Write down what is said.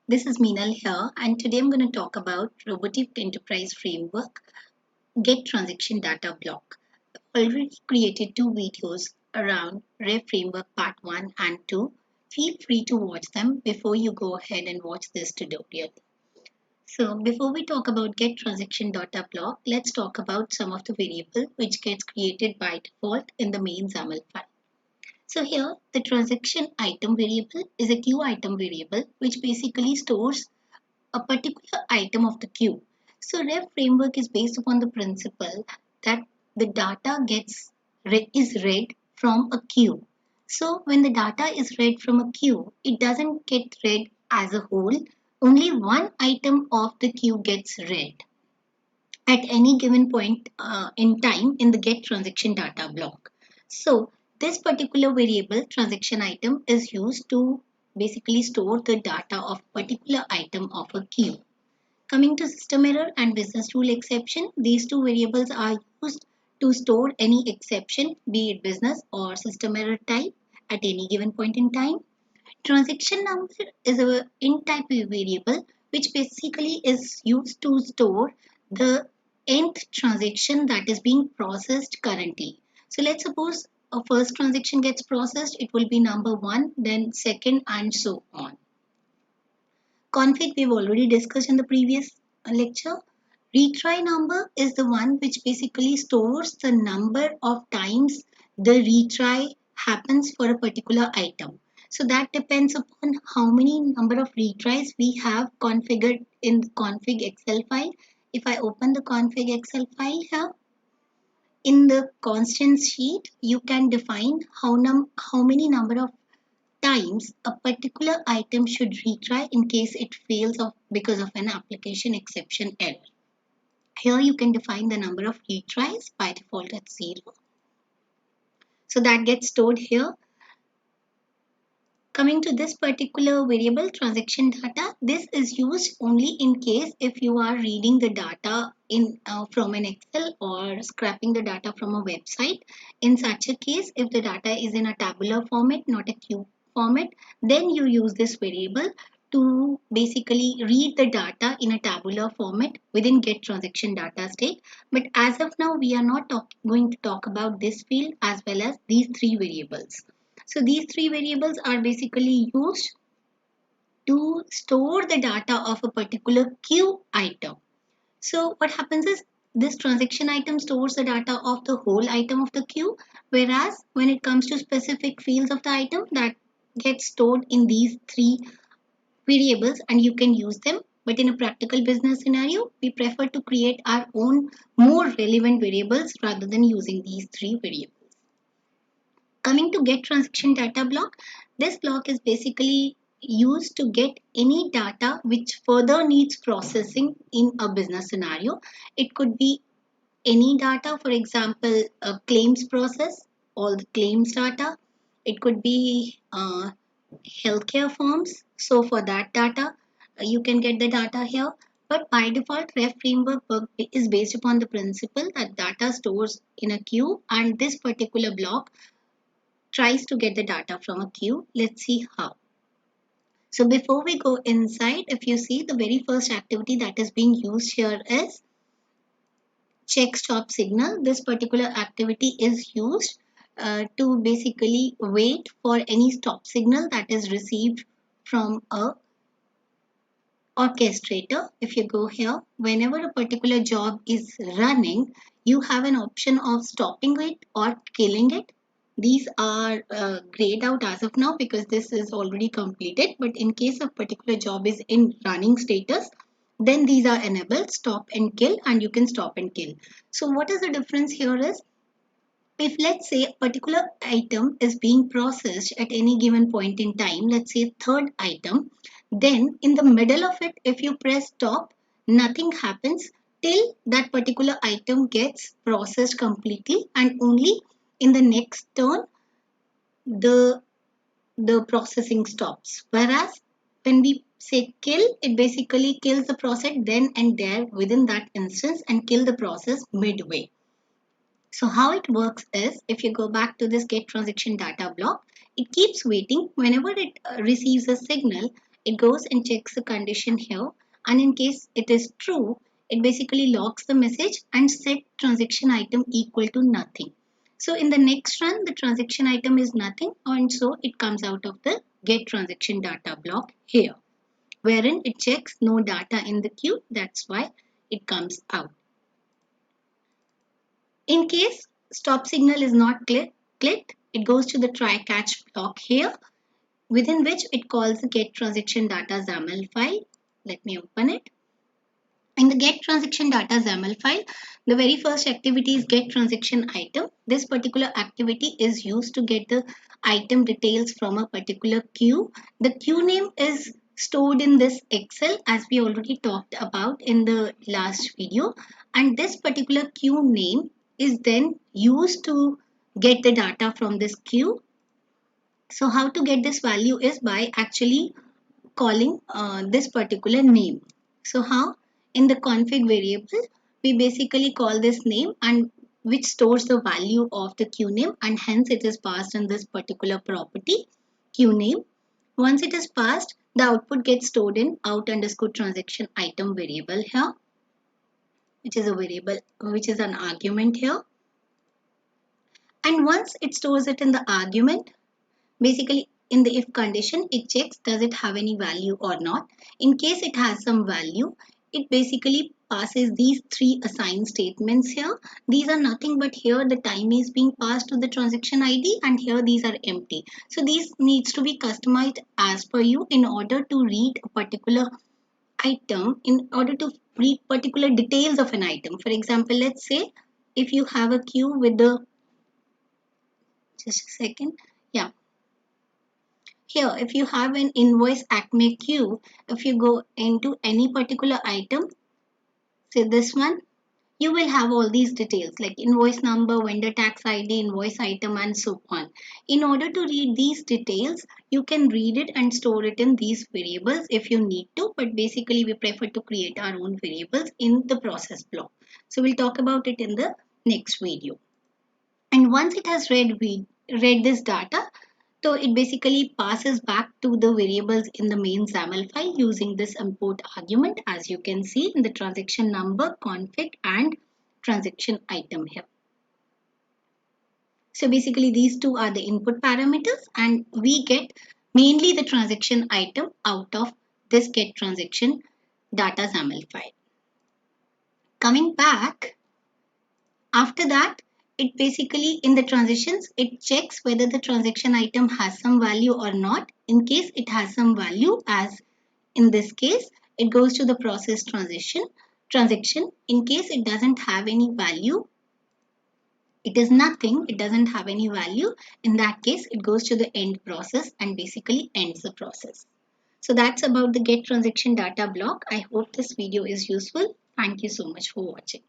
This is Meenal here, and today I'm going to talk about Robotic Enterprise Framework Get Transaction Data Block. I've already created two videos around Rev Framework Part 1 and 2. Feel free to watch them before you go ahead and watch this tutorial. So, before we talk about Get Transaction Data Block, let's talk about some of the variable which gets created by default in the main XAML file. So here the transaction item variable is a queue item variable which basically stores a particular item of the queue. So Rev framework is based upon the principle that the data is read from a queue. So when the data is read from a queue, it doesn't get read as a whole. Only one item of the queue gets read at any given point in time in the get transaction data block. So this particular variable transaction item is used to basically store the data of particular item of a queue. Coming to system error and business rule exception, these two variables are used to store any exception, be it business or system error type at any given point in time. Transaction number is a int type variable which basically is used to store the nth transaction that is being processed currently. So let's suppose a first transaction gets processed, it will be number 1, then second and so on. Config we've already discussed in the previous lecture. Retry number is the one which basically stores the number of times the retry happens for a particular item. So that depends upon how many number of retries we have configured in the config Excel file. If I open the config Excel file here, in the constants sheet, you can define how many number of times a particular item should retry in case it fails because of an application exception error. Here you can define the number of retries by default at 0. So that gets stored here. Coming to this particular variable transaction data, this is used only in case if you are reading the data from an Excel or scrapping the data from a website. In such a case, if the data is in a tabular format, not a cube format, then you use this variable to basically read the data in a tabular format within get transaction data state. But as of now, we are not going to talk about this field as well as these three variables. So these three variables are basically used to store the data of a particular queue item. So what happens is this transaction item stores the data of the whole item of the queue, whereas when it comes to specific fields of the item, that gets stored in these three variables and you can use them. But in a practical business scenario, we prefer to create our own more relevant variables rather than using these three variables. Coming to get transaction data block, this block is basically used to get any data which further needs processing in a business scenario. It could be any data, for example, a claims process, all the claims data. It could be healthcare forms. So for that data, you can get the data here. But by default, Ref framework is based upon the principle that data stores in a queue, and this particular block tries to get the data from a queue. Let's see how. So before we go inside, if you see the very first activity that is being used here is check stop signal. This particular activity is used to basically wait for any stop signal that is received from a orchestrator. If you go here, whenever a particular job is running, you have an option of stopping it or killing it. These are grayed out as of now because this is already completed. But in case a particular job is in running status, then these are enabled, stop and kill, and you can stop and kill. So what is the difference here is, if let's say a particular item is being processed at any given point in time, let's say third item, then in the middle of it, if you press stop, nothing happens till that particular item gets processed completely, and only in the next turn the processing stops. Whereas when we say kill, it basically kills the process then and there within that instance and kill the process midway. So how it works is, if you go back to this get transaction data block, it keeps waiting. Whenever it receives a signal, it goes and checks the condition here, and in case it is true, it basically locks the message and set transaction item equal to nothing. So in the next run, the transaction item is nothing, and so it comes out of the get transaction data block here, wherein it checks no data in the queue. That's why it comes out. In case stop signal is not clicked, it goes to the try catch block here, within which it calls the get transaction data XAML file. Let me open it. In the get transaction data XAML file, the very first activity is get transaction item. This particular activity is used to get the item details from a particular queue. The queue name is stored in this Excel, as we already talked about in the last video, and this particular queue name is then used to get the data from this queue. So how to get this value is by actually calling this particular name. So how? In the config variable, we basically call this name, and which stores the value of the queue name, and hence it is passed in this particular property queue name. Once it is passed, the output gets stored in out underscore transaction item variable here, which is a variable, which is an argument here. And once it stores it in the argument, basically in the if condition, it checks does it have any value or not. In case it has some value, it basically passes these three assign statements here. These are nothing but here the time is being passed to the transaction ID, and here these are empty. So these needs to be customized as per you in order to read a particular item, in order to read particular details of an item. For example, let's say if you have a queue with the, just a second, yeah. Here, if you have an invoice Acme queue, if you go into any particular item, say this one, you will have all these details like invoice number, vendor tax ID, invoice item, and so on. In order to read these details, you can read it and store it in these variables if you need to, but basically we prefer to create our own variables in the process block. So we'll talk about it in the next video. And once it has read this data, so it basically passes back to the variables in the main XAML file using this import argument, as you can see in the transaction number, config, and transaction item here. So basically these two are the input parameters, and we get mainly the transaction item out of this get transaction data XAML file. Coming back, after that, it basically in the transitions, it checks whether the transaction item has some value or not. In case it has some value, as in this case, it goes to the process transaction. In case it doesn't have any value, it is nothing, it doesn't have any value. In that case, it goes to the end process and basically ends the process. So that's about the get transaction data block. I hope this video is useful. Thank you so much for watching.